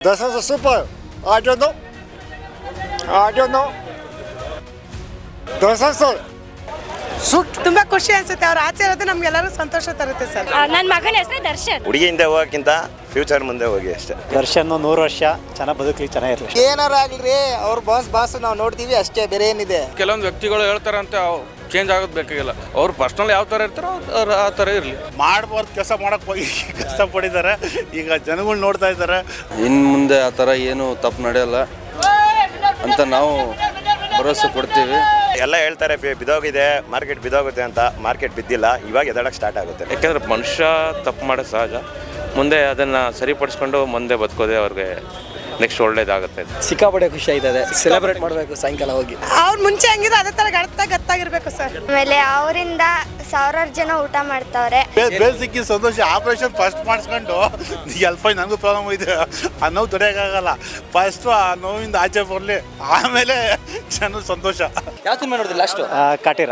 This is super. I don't know. This is suit. ತುಂಬಾ ಖುಷಿ ಅನ್ಸುತ್ತೆ ಅವ್ರ ಆಚೆ ಇರೋದು ನಮ್ಗೆಲ್ಲರೂ ಸಂತೋಷ ತರುತ್ತೆ ಸರ್. ನನ್ನ ಮಗನ ಹೆಸರು ದರ್ಶನ್. ಹುಡುಗಿಯಿಂದ ಹೋಗೋಕ್ಕಿಂತ ಫ್ಯೂಚರ್ ಮುಂದೆ ಹೋಗಿ ಅಷ್ಟೇ. ದರ್ಶನ್ 100 ವರ್ಷ ಚೆನ್ನಾಗಿ ಬದುಕಲಿ, ಚೆನ್ನಾಗಿರಲಿ. ಏನಾರು ಆಗ್ಲಿ ಅವ್ರ ಬಾಸ್ ನಾವು ನೋಡ್ತೀವಿ ಅಷ್ಟೇ, ಬೇರೆ ಏನಿದೆ. ಕೆಲವೊಂದು ವ್ಯಕ್ತಿಗಳು ಹೇಳ್ತಾರಂತೆ ಚೇಂಜ್ ಆಗೋದು ಬೇಕಾಗಿಲ್ಲ. ಅವ್ರು ಪರ್ಸ್ನಲ್ ಯಾವ ಥರ ಇರ್ತಾರೋ ಅವ್ರು ಆ ಥರ ಇರಲಿ. ಮಾಡ್ಬಾರ್ದು ಕೆಲಸ ಮಾಡೋಕ್ಕೆ ಹೋಗಿ ಕಷ್ಟಪಟ್ಟಿದ್ದಾರೆ. ಈಗ ಜನಗಳು ನೋಡ್ತಾ ಇದ್ದಾರೆ. ಇನ್ನು ಮುಂದೆ ಆ ಥರ ಏನು ತಪ್ಪು ನಡೆಯಲ್ಲ ಅಂತ ನಾವು ಭರವಸೆ ಕೊಡ್ತೀವಿ. ಎಲ್ಲ ಹೇಳ್ತಾರೆ ಬಿದೋಗಿದೆ, ಮಾರ್ಕೆಟ್ ಬಿದೋಗುತ್ತೆ ಅಂತ. ಮಾರ್ಕೆಟ್ ಬಿದ್ದಿಲ್ಲ, ಇವಾಗ ಎದಳಕ್ಕೆ ಸ್ಟಾರ್ಟ್ ಆಗುತ್ತೆ. ಯಾಕೆಂದರೆ ಮನುಷ್ಯ ತಪ್ಪು ಮಾಡೋದು ಸಹಜ. ಮುಂದೆ ಅದನ್ನು ಸರಿಪಡಿಸ್ಕೊಂಡು ಮುಂದೆ ಬದುಕೋದೇ ಅವ್ರಿಗೆ ನೆಕ್ಸ್ಟ್ ಒಳ್ಳೇದಾಗುತ್ತೆ. ಸಿಕ್ಕಾಪಟ್ಟೆ ಖುಷಿ ಆಯ್ತದೆ. ಸೆಲೆಬ್ರೇಟ್ ಮಾಡಬೇಕು ಸಾಯಂಕಾಲ ಹೋಗಿ. ಅವ್ರು ಮುಂಚೆ ಹೆಂಗಿದ್ರು ಅದೇ ತರ ಗತ್ತಾಗಿರ್ಬೇಕು ಸರ್. ಆಮೇಲೆ ಅವರಿಂದ ಸಾವಿರಾರು ಜನ ಊಟ ಮಾಡ್ತಾವ್ರೆ. ಬೇಲ್ ಸಿಕ್ಕಿ ಸಂತೋಷ. ಆಪರೇಷನ್ ಫಸ್ಟ್ ಮಾಡಿಸ್ಕೊಂಡು ಎಲ್ಪ ನನಗೂ ಪ್ರಾಬ್ಲಮ್ ಇದೆ, ಆ ನೋವು ತಡೆಯೋಕ್ಕಾಗಲ್ಲ. ಫಸ್ಟು ಆ ನೋವಿಂದ ಆಚೆ ಬರಲಿ, ಆಮೇಲೆ ಜನ ಸಂತೋಷ. ಯಾವ ಸಿನಿಮಾ ನೋಡಿದ್ರಿ ಲಾಸ್ಟ್? ಕಾಟೇರ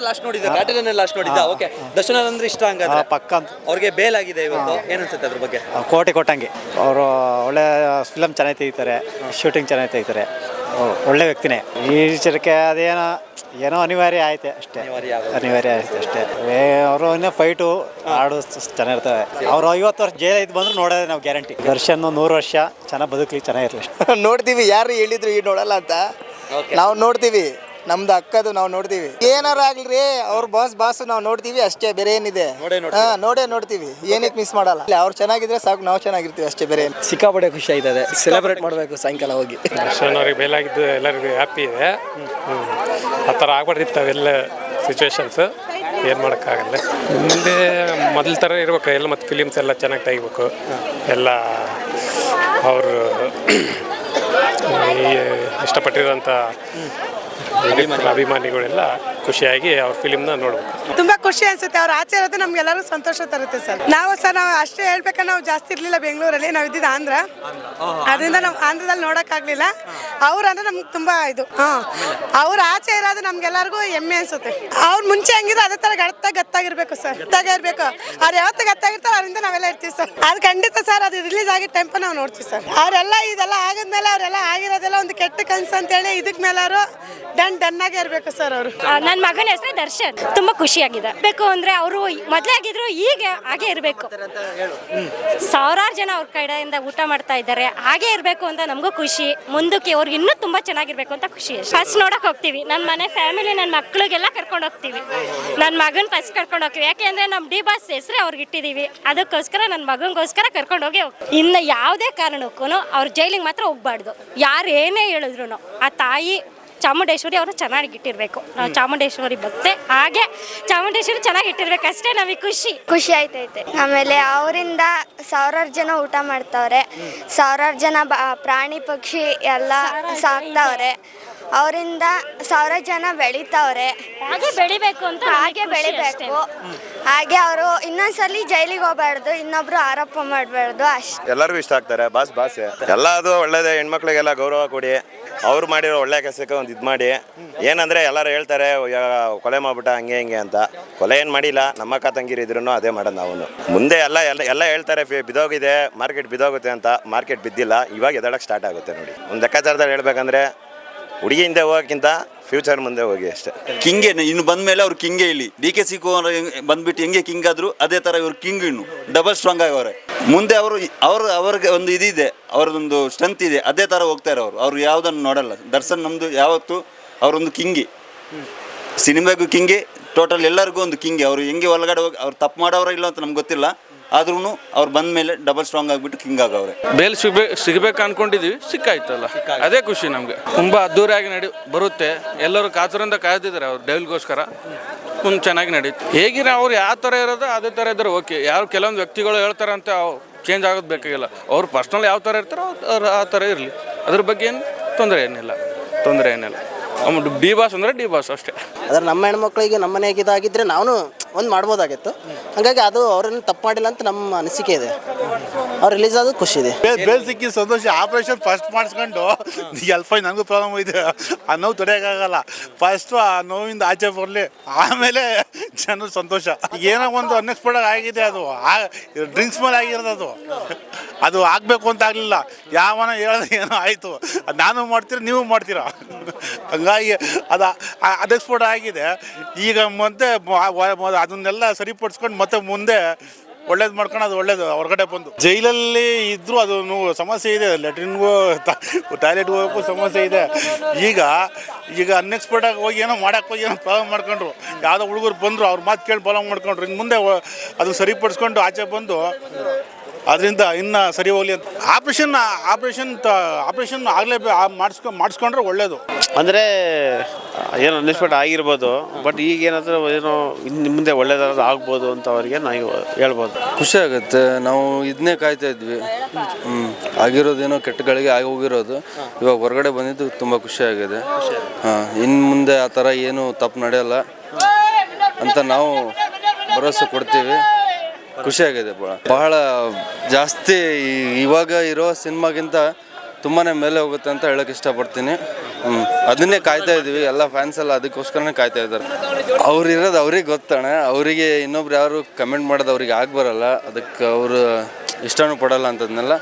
ಲಾಸ್ಟ್ ನೋಡಿದ್ದೆ. ಕಾಟೇರನೇ ಲಾಸ್ಟ್ ನೋಡಿದ್ದ. ಓಕೆ, ದರ್ಶನ ಅಂದ್ರೆ ಇಷ್ಟ ಹಂಗಾದ್ರೆ? ಪಕ್ಕ ಅಂತ. ಅವ್ರಿಗೆ ಬೇಲ್ ಆಗಿದೆ ಇವತ್ತು, ಏನ್ ಅನ್ಸುತ್ತೆ ಅದ್ರ ಬಗ್ಗೆ? ಕೋಟೆ ಕೊಟ್ಟಂಗೆ ಅವರು ಒಳ್ಳೆ ಫಿಲಮ್ ಚೆನ್ನಾಗಿ ತೆಗಿತಾರೆ, ಶೂಟಿಂಗ್ ಚೆನ್ನಾಗಿ ತೆಗಿತಾರೆ. ಒಳ್ಳೆ ವ್ಯಕ್ತಿನೇ. ಈ ವಿಚಾರಕ್ಕೆ ಏನೋ ಅನಿವಾರ್ಯ ಆಯ್ತು ಅಷ್ಟೇ. ಅನಿವಾರ್ಯ ಆಯ್ತು ಅಷ್ಟೇ. ಅವರು ಇನ್ನೂ ಫೈಟು ಹಾಡು ಚೆನ್ನಾಗಿರ್ತವೆ. ಅವರು 50 ವರ್ಷ ಜೈಲ ಇದು ಬಂದ್ರು ನೋಡೋದೇ ನಾವು ಗ್ಯಾರಂಟಿ. ದರ್ಶನ್ 100 ವರ್ಷ ಚೆನ್ನಾಗಿ ಬದುಕಲಿ, ಚೆನ್ನಾಗಿರಲಿ. ನೋಡ್ತೀವಿ. ಯಾರು ಹೇಳಿದ್ರು ಈ ನೋಡಲ್ಲ ಅಂತ, ನಾವು ನೋಡ್ತೀವಿ. ನಮ್ದು ಅಕ್ಕದು ನಾವು ನೋಡ್ತೀವಿ. ಏನಾರು ಆಗ್ಲಿ ಅವ್ರ ಬಾಸ್ ನಾವು ನೋಡ್ತೀವಿ ಅಷ್ಟೇ, ಬೇರೆ ಏನಿದೆ. ನೋಡೇ ನೋಡ್ತೀವಿ, ಏನಕ್ಕೆ ಮಿಸ್ ಮಾಡಲ್ಲ. ಅವ್ರು ಚೆನ್ನಾಗಿದ್ರೆ ಸಾಕು, ನಾವು ಚೆನ್ನಾಗಿರ್ತೀವಿ ಅಷ್ಟೇ, ಬೇರೆ ಏನು. ಸಿಕ್ಕಾಪಟ್ಟೆ ಖುಷಿ ಆಯ್ತದೆ. ಸೆಲೆಬ್ರೇಟ್ ಮಾಡಬೇಕು ಸಾಯಂಕಾಲ ಹೋಗಿ. ಅವ್ರಿಗೆ ಬೇಲಾಗಿದ್ದು ಎಲ್ಲರಿಗೂ ಹ್ಯಾಪಿ ಇದೆ. ಆ ಥರ ಆಗ್ಬಾರ್ದಿತ್ತು ಅವೆಲ್ಲ ಸಿಚುವೇಶನ್ಸ್. ಏನು ಮಾಡೋಕ್ಕಾಗಲ್ಲ. ಮುಂದೆ ಮೊದಲ ಥರ ಇರ್ಬೇಕು ಎಲ್ಲ. ಮತ್ತು ಫಿಲಿಮ್ಸ್ ಎಲ್ಲ ಚೆನ್ನಾಗಿ ತೆಗಿಬೇಕು ಎಲ್ಲ. ಅವರು ಇಷ್ಟಪಟ್ಟಿರೋಂಥ ಅಭಿಮಾನಿಗಳೆಲ್ಲ ಖುಷಿಯಾಗಿ ಅವ್ರ ಫಿಲಿಮ್ನ ನೋಡ್ಬೇಕು. ತುಂಬಾ ಖುಷಿ ಅನ್ಸುತ್ತೆ ಅವ್ರ ಆಚೆ ಇರೋದು ನಮ್ಗೆಲ್ಲರೂ ಸಂತೋಷ ತರುತ್ತೆ ಸರ್. ನಾವು ಅಷ್ಟೇ ಹೇಳ್ಬೇಕಂದ್ರೆ ನಾವು ಜಾಸ್ತಿ ಇರ್ಲಿಲ್ಲ ಬೆಂಗಳೂರಲ್ಲಿ. ನಾವು ಇದ್ದಿದ್ದು ಆಂಧ್ರ, ಅದರಿಂದ ನಾವು ಆಂಧ್ರದಲ್ಲಿ ನೋಡೋಕ್ಕಾಗ್ಲಿಲ್ಲ. ಅವ್ರಂದ್ರೆ ನಮ್ಗೆ ತುಂಬಾ ಇದು. ಅವ್ರ ಆಚೆ ಇರೋದು ನಮ್ಗೆಲ್ಲರಿಗೂ ಹೆಮ್ಮೆ ಅನ್ಸುತ್ತೆ. ಅವ್ರು ಮುಂಚೆ ಹೆಂಗಿದ್ರು ಅದೇ ತರ ಗತ್ತಾಗಿರ್ಬೇಕು ಸರ್. ಗತ್ತಾಗಿರ್ಬೇಕು. ಅವ್ರು ಯಾವತ್ತು ಗತ್ತಾಗಿರ್ತಾರೋ ಅವರಿಂದ ನಾವೆಲ್ಲ ಇರ್ತೀವಿ ಸರ್. ಅದು ಖಂಡಿತ ಸರ್. ಅದು ರಿಲೀಸ್ ಆಗಿದ್ದ ಟೈಮ್ ನಾವು ನೋಡ್ತೀವಿ ಸರ್. ಅವರೆಲ್ಲ ಇದೆಲ್ಲ ಆಗಿದ್ಮೇಲೆ ಅವರೆಲ್ಲ ಆಗಿರೋದೆಲ್ಲ ಒಂದು ಕೆಟ್ಟ ಕನಸು ಅಂತೇಳಿ ಇದಕ್ಕೆ ಮೇಲೆ ಅವರು ಡನ್ನಾಗೆ ಇರಬೇಕು ಸರ್. ಅವರು ನನ್ನ ಮಗನ ಹೆಸರು ದರ್ಶನ್. ತುಂಬಾ ಖುಷಿಯಾಗಿದೆ. ಬೇಕು ಅಂದ್ರೆ ಅವರು ಮೊದಲೇ ಆಗಿದ್ರು ಈಗ ಹಾಗೆ ಇರಬೇಕು. ಸಾವಿರಾರು ಜನ ಅವ್ರ ಕಡೆಯಿಂದ ಊಟ ಮಾಡ್ತಾ ಇದ್ದಾರೆ. ಹಾಗೆ ಇರಬೇಕು ಅಂತ ನಮಗೂ ಖುಷಿ. ಮುಂದಕ್ಕೆ ಅವ್ರಿಗೆ ಇನ್ನೂ ತುಂಬಾ ಚೆನ್ನಾಗಿರ್ಬೇಕು ಅಂತ ಖುಷಿ. ಫಸ್ಟ್ ನೋಡಕ್ ಹೋಗ್ತೀವಿ. ನನ್ನ ಮನೆ ಫ್ಯಾಮಿಲಿ, ನನ್ನ ಮಕ್ಳಿಗೆಲ್ಲ ಕರ್ಕೊಂಡು ಹೋಗ್ತೀವಿ. ನನ್ನ ಮಗನ ಫಸ್ಟ್ ಕರ್ಕೊಂಡು ಹೋಗ್ತೀವಿ. ಯಾಕೆಂದ್ರೆ ನಮ್ಮ ಡಿ ಬಾಸ್ ಹೆಸರೇ ಅವ್ರಿಗೆ ಇಟ್ಟಿದೀವಿ. ಅದಕ್ಕೋಸ್ಕರ ನನ್ನ ಮಗನಿಗೋಸ್ಕರ ಕರ್ಕೊಂಡು ಹೋಗಿ ಇನ್ನು ಯಾವುದೇ ಕಾರಣಕ್ಕೂ ಅವ್ರ ಜೈಲಿಗೆ ಮಾತ್ರ ಹೋಗ್ಬಾರ್ದು. ಯಾರು ಏನೇ ಹೇಳಿದ್ರು ಆ ತಾಯಿ ಚಾಮುಂಡೇಶ್ವರಿ ಅವರು ಚೆನ್ನಾಗಿಟ್ಟಿರ್ಬೇಕು. ನಾವು ಚಾಮುಂಡೇಶ್ವರಿ ಭಕ್ತೆ, ಹಾಗೆ ಚಾಮುಂಡೇಶ್ವರಿ ಚೆನ್ನಾಗಿಟ್ಟಿರ್ಬೇಕು ಅಷ್ಟೇ. ನಮಗೆ ಖುಷಿ ಆಯ್ತೈತೆ. ಆಮೇಲೆ ಅವರಿಂದ ಸಾವಿರಾರು ಜನ ಊಟ ಮಾಡ್ತಾವ್ರೆ. ಸಾವಿರಾರು ಜನ ಪ್ರಾಣಿ ಪಕ್ಷಿ ಎಲ್ಲ ಸಾಕ್ತಾವ್ರೆ. ಅವರಿಂದ ಸಾವಿರಾರು ಜನ ಬೆಳಿತಾವ್ರೆ. ಹಾಗೆ ಬೆಳಿಬೇಕು ಅಂತ. ಹಾಗೆ ಬೆಳಿಬೇಕು. ಹಾಗೆ ಅವರು ಇನ್ನೊಂದ್ಸಲಿ ಜೈಲಿಗೆ ಹೋಗ್ಬಾರ್ದು, ಇನ್ನೊಬ್ರು ಆರೋಪ ಮಾಡಬಾರ್ದು ಅಷ್ಟೇ. ಎಲ್ಲರಿಗೂ ಇಷ್ಟ ಆಗ್ತಾರೆ. ಬಾಸೆ ಎಲ್ಲ ಅದು ಒಳ್ಳೇದೇ. ಹೆಣ್ಮಕ್ಳಿಗೆಲ್ಲ ಗೌರವ ಕೊಡಿ. ಅವ್ರು ಮಾಡಿರೋ ಒಳ್ಳೆ ಕೆಲಸಕ್ಕೆ ಒಂದು ಇದು ಮಾಡಿ. ಏನಂದರೆ ಎಲ್ಲರೂ ಹೇಳ್ತಾರೆ ಕೊಲೆ ಮಾಡ್ಬಿಟ್ಟ ಹಂಗೆ ಹಿಂಗೆ ಅಂತ. ಕೊಲೆ ಏನು ಮಾಡಿಲ್ಲ. ನಮ್ಮ ಅಕ್ಕ ತಂಗಿರು ಇದ್ರೂ ಅದೇ ಮಾಡೋದು ನಾವು. ಮುಂದೆ ಎಲ್ಲ ಹೇಳ್ತಾರೆ ಬಿದೋಗಿದೆ, ಮಾರ್ಕೆಟ್ ಬಿದೋಗುತ್ತೆ ಅಂತ. ಮಾರ್ಕೆಟ್ ಬಿದ್ದಿಲ್ಲ, ಇವಾಗ ಎದಳಕ್ಕೆ ಸ್ಟಾರ್ಟ್ ಆಗುತ್ತೆ ನೋಡಿ. ಒಂದು ಲೆಕ್ಕಾಚಾರದಲ್ಲಿ ಹೇಳ್ಬೇಕಂದ್ರೆ ಹುಡುಗಿಯಿಂದ ಹೋಗೋಕ್ಕಿಂತ ಫ್ಯೂಚರ್ ಮುಂದೆ ಹೋಗಿ ಅಷ್ಟೇ. ಕಿಂಗೆ ಇನ್ನು ಬಂದಮೇಲೆ ಅವ್ರು ಕಿಂಗೆ ಇಲ್ಲಿ DK ಶಿವಕುಮಾರ್ ಬಂದ್ಬಿಟ್ಟು ಹೆಂಗೆ ಕಿಂಗ್ ಆದ್ರು ಅದೇ ಥರ ಇವ್ರು ಕಿಂಗ್ ಇನ್ನು ಡಬಲ್ ಸ್ಟ್ರಾಂಗ್ ಆಗವ್ರೆ. ಮುಂದೆ ಅವ್ರಿಗೆ ಒಂದು ಇದಿದೆ, ಅವ್ರದ್ದೊಂದು ಸ್ಟ್ರೆಂತ್ ಇದೆ. ಅದೇ ಥರ ಹೋಗ್ತಾರೆ ಅವ್ರು ಯಾವುದನ್ನು ನೋಡಲ್ಲ. ದರ್ಶನ್ ನಮ್ಮದು ಯಾವತ್ತು ಅವರೊಂದು ಕಿಂಗಿ. ಸಿನಿಮಾಗೂ ಕಿಂಗೆ, ಟೋಟಲ್ ಎಲ್ಲರಿಗೂ ಒಂದು ಕಿಂಗೆ. ಅವರು ಹೆಂಗೆ ಒಳಗಡೆ ಹೋಗಿ ಅವ್ರು ತಪ್ಪು ಮಾಡೋರ ಇಲ್ಲ ಅಂತ ನಮ್ಗೆ ಗೊತ್ತಿಲ್ಲ. ಆದ್ರೂ ಅವ್ರು ಬಂದ ಮೇಲೆ ಡಬಲ್ ಸ್ಟ್ರಾಂಗ್ ಆಗಿಬಿಟ್ಟು ಕಿಂಗ್ ಆಗವ್ರೆ. ಬೇಲ್ ಸಿಗಬೇಕು ಅನ್ಕೊಂಡಿದೀವಿ, ಸಿಕ್ಕಾಯ್ತಲ್ಲ, ಅದೇ ಖುಷಿ ನಮಗೆ. ತುಂಬ ಅದ್ದೂರಿಯಾಗಿ ಬರುತ್ತೆ. ಎಲ್ಲರೂ ಕಾತುರಿಂದ ಕಾಯ್ದಿದ್ದಾರೆ ಅವ್ರು ಡೈಲ್ಗೋಸ್ಕರ. ಮುಂದೆ ಚೆನ್ನಾಗಿ ನಡೀತು. ಹೇಗಿರೋ ಅವ್ರು ಯಾವ ಥರ ಇರೋದು ಅದೇ ಥರ ಇದ್ದಾರೆ ಓಕೆ. ಯಾರು ಕೆಲವೊಂದು ವ್ಯಕ್ತಿಗಳು ಹೇಳ್ತಾರಂತೆ ಚೇಂಜ್ ಆಗೋದು ಬೇಕಾಗಿಲ್ಲ. ಅವ್ರು ಪರ್ಸ್ನಲ್ ಯಾವ ಥರ ಇರ್ತಾರೋ ಅವ್ರು ಆ ಥರ ಇರಲಿ. ಅದ್ರ ಬಗ್ಗೆ ಏನು ತೊಂದರೆ ಏನಿಲ್ಲ. ಡಿ ಬಾಸ್ ಅಂದರೆ ಡಿ ಬಾಸ್ ಅಷ್ಟೇ. ಅದ್ರ ನಮ್ಮ ಹೆಣ್ಮಕ್ಳಿಗೆ ನಮ್ಮ ಮನೆಗೆ ಇದಾಗಿದ್ರೆ ನಾವು ಒಂದು ಮಾಡ್ಬೋದಾಗಿತ್ತು. ಹಾಗಾಗಿ ಅದು ಅವ್ರನ್ನ ತಪ್ಪು ಮಾಡಿಲ್ಲ ಅಂತ ನಮ್ಮ ಅನಿಸಿಕೆ ಇದೆ. ಅವ್ರು ರಿಲೀಸ್ ಆಗೋದು ಖುಷಿ ಇದೆ. ಬೇಲ್ ಸಿಕ್ಕಿ ಸಂತೋಷ. ಆಪ್ರೇಷನ್ ಫಸ್ಟ್ ಮಾಡಿಸ್ಕೊಂಡು ಎಲ್ಫೈ ನನಗೂ ಪ್ರಾಬ್ಲಮ್ ಇದೆ, ಆ ನೋವು ತಡೆಯೋಕ್ಕಾಗಲ್ಲ. ಫಸ್ಟು ಆ ನೋವಿಂದ ಆಚೆ ಬರಲಿ, ಆಮೇಲೆ ಜನರು ಸಂತೋಷ. ಏನೋ ಒಂದು ಅನ್ಎಕ್ಸ್ಪೆಕ್ಟೆಡ್ ಆಗಿದೆ, ಅದು ಡ್ರಿಂಕ್ಸ್ ಮೇಲೆ ಆಗಿರೋದು. ಅದು ಆಗಬೇಕು ಅಂತ ಆಗಲಿಲ್ಲ, ಯಾವನ ಹೇಳ್ದೆ ಏನೋ ಆಯಿತು. ನಾನು ಮಾಡ್ತೀರಾ, ನೀವು ಮಾಡ್ತೀರಾ, ಹಂಗಾಗಿ ಅದು ಅನ್ಎಕ್ಸ್ಪೆಕ್ಟೆಡ್ ಆಗಿದೆ. ಈಗ ಮತ್ತೆ ಅದನ್ನೆಲ್ಲ ಸರಿಪಡಿಸ್ಕೊಂಡು ಮತ್ತೆ ಮುಂದೆ ಒಳ್ಳೇದು ಮಾಡ್ಕೊಂಡು ಅದು ಒಳ್ಳೇದು. ಹೊರಗಡೆ ಬಂದು ಜೈಲಲ್ಲಿ ಇದ್ದರೂ ಅದು ಸಮಸ್ಯೆ ಇದೆ, ಲೆಟ್ರಿನ್ಗೂ ಟಾಯ್ಲೆಟ್ಗೆ ಹೋಗೋಕ್ಕೂ ಸಮಸ್ಯೆ ಇದೆ. ಈಗ ಅನ್ಎಕ್ಸ್ಪೆಕ್ಟಾಗಿ ಹೋಗಿ ಏನೋ ಮಾಡೋಕ್ಕೆ ಹೋಗಿ ಏನೋ ಪ್ರಾಬ್ಲಮ್ ಮಾಡ್ಕೊಂಡ್ರು, ಯಾವುದೋ ಹುಡುಗರು ಬಂದರು, ಅವ್ರ ಮಾತು ಕೇಳಿ ಪ್ರಾಬ್ಲಮ್ ಮಾಡ್ಕೊಂಡ್ರು. ಇನ್ನು ಮುಂದೆ ಅದು ಸರಿಪಡಿಸ್ಕೊಂಡು ಆಚೆ ಬಂದು ಅದರಿಂದ ಇನ್ನು ಸರಿ ಹೋಗಲಿ ಅಂತ ಆಪ್ರೇಷನ್ ಆಗಲೇ ಮಾಡಿಸ್ಕೊಂಡ್ರೆ ಒಳ್ಳೇದು. ಅಂದರೆ ಏನೋ ಅನ್ಎಕ್ಸ್ಪೆಕ್ಟ್ ಆಗಿರ್ಬೋದು, ಬಟ್ ಈಗ ಏನಾದರೂ ಏನೋ ಇನ್ನು ಮುಂದೆ ಒಳ್ಳೇದಾದ್ರು ಆಗ್ಬೋದು ಅಂತ ಅವರಿಗೆ ನಾವು ಹೇಳ್ಬೋದು. ಖುಷಿ ಆಗುತ್ತೆ. ನಾವು ಇದನ್ನೇ ಕಾಯ್ತಾ ಇದ್ವಿ. ಆಗಿರೋದೇನೋ ಕೆಟ್ಟಗಳಿಗೆ ಆಗಿ ಹೋಗಿರೋದು ಇವಾಗ ಹೊರಗಡೆ ಬಂದಿದ್ದು ತುಂಬ ಖುಷಿಯಾಗಿದೆ. ಇನ್ನು ಮುಂದೆ ಆ ಥರ ಏನು ತಪ್ಪು ನಡೆಯಲ್ಲ ಅಂತ ನಾವು ಭರವಸೆ ಕೊಡ್ತೀವಿ. ಖುಷಿಯಾಗಿದೆ. ಬಹಳ ಜಾಸ್ತಿ ಇವಾಗ ಇರೋ ಸಿನಿಮಾಗಿಂತ ತುಂಬಾ ಮೇಲೆ ಹೋಗುತ್ತೆ ಅಂತ ಹೇಳೋಕ್ಕೆ ಇಷ್ಟಪಡ್ತೀನಿ. ಅದನ್ನೇ ಕಾಯ್ತಾ ಇದ್ವಿ, ಎಲ್ಲ ಫ್ಯಾನ್ಸ್ ಎಲ್ಲ ಅದಕ್ಕೋಸ್ಕರನೇ ಕಾಯ್ತಾ ಇದ್ದಾರೆ. ಅವ್ರು ಇರೋದು ಅವ್ರಿಗೆ ಗೊತ್ತಾಣೆ, ಅವರಿಗೆ ಇನ್ನೊಬ್ರು ಯಾರು ಕಮೆಂಟ್ ಮಾಡೋದು ಅವ್ರಿಗೆ ಬರಲ್ಲ, ಅದಕ್ಕೆ ಅವರು ಇಷ್ಟನೂ ಪಡಲ್ಲ ಅಂತದನ್ನೆಲ್ಲ.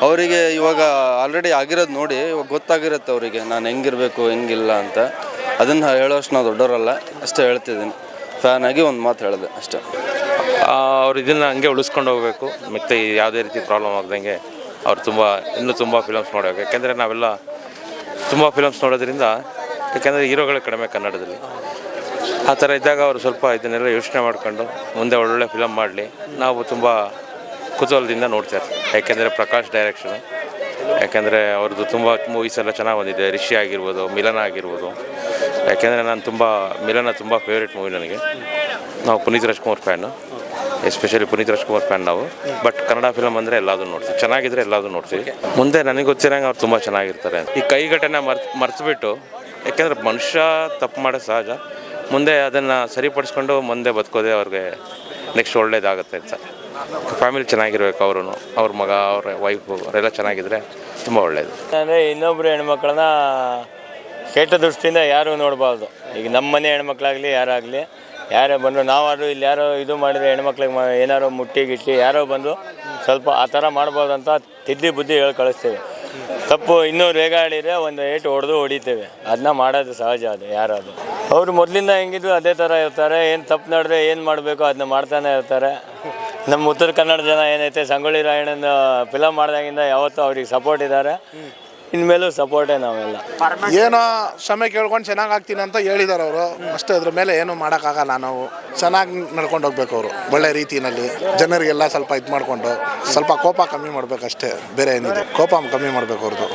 ಅವರಿಗೆ ಇವಾಗ ಆಲ್ರೆಡಿ ಆಗಿರೋದು ನೋಡಿ ಇವಾಗ ಗೊತ್ತಾಗಿರುತ್ತೆ ಅವರಿಗೆ ನಾನು ಹೆಂಗಿರಬೇಕು ಹೆಂಗಿಲ್ಲ ಅಂತ. ಅದನ್ನು ಹೇಳೋಷ್ಟು ನಾವು ದೊಡ್ಡವರಲ್ಲ, ಅಷ್ಟೇ ಹೇಳ್ತಿದ್ದೀನಿ. ಫ್ಯಾನ್ ಆಗಿ ಒಂದು ಮಾತು ಹೇಳಿದೆ ಅಷ್ಟೇ. ಅವ್ರು ಇದನ್ನು ಹಂಗೆ ಉಳಿಸ್ಕೊಂಡು ಹೋಗಬೇಕು, ಮತ್ತು ಯಾವುದೇ ರೀತಿ ಪ್ರಾಬ್ಲಮ್ ಆಗ್ದಂಗೆ ಅವ್ರು ಇನ್ನೂ ತುಂಬ ಫಿಲಮ್ಸ್ ಮಾಡಬೇಕು. ಯಾಕೆಂದರೆ ನಾವೆಲ್ಲ ತುಂಬ ಫಿಲಮ್ಸ್ ನೋಡೋದ್ರಿಂದ, ಯಾಕೆಂದರೆ ಹೀರೋಗಳೇ ಕಡಿಮೆ ಕನ್ನಡದಲ್ಲಿ. ಆ ಥರ ಇದ್ದಾಗ ಅವರು ಸ್ವಲ್ಪ ಇದನ್ನೆಲ್ಲ ಯೋಚನೆ ಮಾಡ್ಕೊಂಡು ಮುಂದೆ ಒಳ್ಳೊಳ್ಳೆ ಫಿಲಮ್ ಮಾಡಲಿ, ನಾವು ತುಂಬ ಕುತೂಹಲದಿಂದ ನೋಡ್ತಾ ಇರ್ತೀವಿ. ಯಾಕೆಂದರೆ ಪ್ರಕಾಶ್ ಡೈರೆಕ್ಷನು, ಯಾಕೆಂದರೆ ಅವ್ರದ್ದು ತುಂಬ ಮೂವೀಸ್ ಎಲ್ಲ ಚೆನ್ನಾಗಿ ಬಂದಿದೆ. ರಿಷಿ ಆಗಿರ್ಬೋದು, ಮಿಲನ ಆಗಿರ್ಬೋದು. ಯಾಕೆಂದರೆ ಮಿಲನ ತುಂಬ ಫೇವ್ರೇಟ್ ಮೂವಿ ನನಗೆ. ನಾವು Puneeth Rajkumar fan, especially Puneeth Rajkumar fan ನಾವು. ಬಟ್ ಕನ್ನಡ ಫಿಲಮ್ ಅಂದರೆ ಎಲ್ಲದೂ ನೋಡ್ತೀವಿ, ಚೆನ್ನಾಗಿದ್ರೆ ಎಲ್ಲದೂ ನೋಡ್ತೀವಿ. ಮುಂದೆ ನನಗೆ ಗೊತ್ತಿರೋಂಗೆ ಅವ್ರು ತುಂಬ ಚೆನ್ನಾಗಿರ್ತಾರೆ. ಈ ಕೈಘಟನೆ ಮರೆತುಬಿಟ್ಟು, ಯಾಕೆಂದರೆ ಮನುಷ್ಯ ತಪ್ಪು ಮಾಡೋದು ಸಹಜ, ಮುಂದೆ ಅದನ್ನು ಸರಿಪಡಿಸ್ಕೊಂಡು ಮುಂದೆ ಬದುಕೋದೇ ಅವ್ರಿಗೆ ನೆಕ್ಸ್ಟ್ ಒಳ್ಳೇದಾಗುತ್ತೆ ಅಂತ. ಫ್ಯಾಮಿಲಿ ಚೆನ್ನಾಗಿರ್ಬೇಕು, ಅವ್ರ ಮಗ, ಅವ್ರ ವೈಫು ಅವರೆಲ್ಲ ಚೆನ್ನಾಗಿದ್ರೆ ತುಂಬ ಒಳ್ಳೆಯದು. ಅಂದರೆ ಇನ್ನೊಬ್ಬರು ಹೆಣ್ಮಕ್ಳನ್ನ ಕೆಟ್ಟ ದೃಷ್ಟಿಯಿಂದ ಯಾರೂ ನೋಡಬಾರ್ದು. ಈಗ ನಮ್ಮ ಮನೆ ಹೆಣ್ಮಕ್ಳಾಗಲಿ ಯಾರಾಗಲಿ, ಯಾರೇ ಬಂದರು, ನಾವಾದರೂ ಇಲ್ಲಿ ಯಾರೋ ಇದು ಮಾಡಿದರೆ ಹೆಣ್ಮಕ್ಳಿಗೆ ಏನಾರು ಮುಟ್ಟಿ ಯಾರೋ ಬಂದು ಸ್ವಲ್ಪ ಆ ಥರ ಮಾಡ್ಬೋದು ಅಂತ ತಿದ್ದಿ ಬುದ್ಧಿ ಹೇಳಿ ಕಳಿಸ್ತೇವೆ. ತಪ್ಪು ಇನ್ನೂ ರೇಗಾಡಿದರೆ ಒಂದು ಏಟು ಹೊಡಿತೇವೆ. ಅದನ್ನ ಮಾಡೋದು ಸಹಜ, ಅದು ಯಾರಾದು ಅವರು ಮೊದಲಿಂದ ಹೆಂಗಿದ್ರು ಅದೇ ಥರ ಇರ್ತಾರೆ. ಏನು ತಪ್ಪು ನಡೆದ್ರೆ ಏನು ಮಾಡಬೇಕು ಅದನ್ನ ಮಾಡ್ತಾನೆ ಇರ್ತಾರೆ. ನಮ್ಮ ಉತ್ತರ ಕನ್ನಡ ಜನ ಏನೈತೆ ಸಂಗೊಳ್ಳಿ ರಾಯಣ್ಣನ ಫಿಲಮ್ ಮಾಡಿದಾಗಿಂದ ಯಾವತ್ತೂ ಅವ್ರಿಗೆ ಸಪೋರ್ಟ್ ಇದ್ದಾರೆ, ಇನ್ಮೇಲೂ ಸಪೋರ್ಟೇ ನಾವೆಲ್ಲ. ಏನೋ ಕ್ಷಮೆ ಕೇಳ್ಕೊಂಡು ಚೆನ್ನಾಗಿ ಆಗ್ತೀನಿ ಅಂತ ಹೇಳಿದ್ದಾರೆ ಅವರು ಅಷ್ಟೇ. ಅದ್ರ ಮೇಲೆ ಏನು ಮಾಡೋಕ್ಕಾಗಲ್ಲ. ನಾವು ಚೆನ್ನಾಗಿ ನಡ್ಕೊಂಡು ಹೋಗ್ಬೇಕು, ಅವರು ಒಳ್ಳೆ ರೀತಿಯಲ್ಲಿ ಜನರಿಗೆಲ್ಲ ಸ್ವಲ್ಪ ಇದು ಮಾಡಿಕೊಂಡು ಸ್ವಲ್ಪ ಕೋಪ ಕಮ್ಮಿ ಮಾಡಬೇಕಷ್ಟೇ, ಬೇರೆ ಏನಿದೆ. ಕೋಪ ಕಮ್ಮಿ ಮಾಡಬೇಕು ಅವ್ರದ್ದು.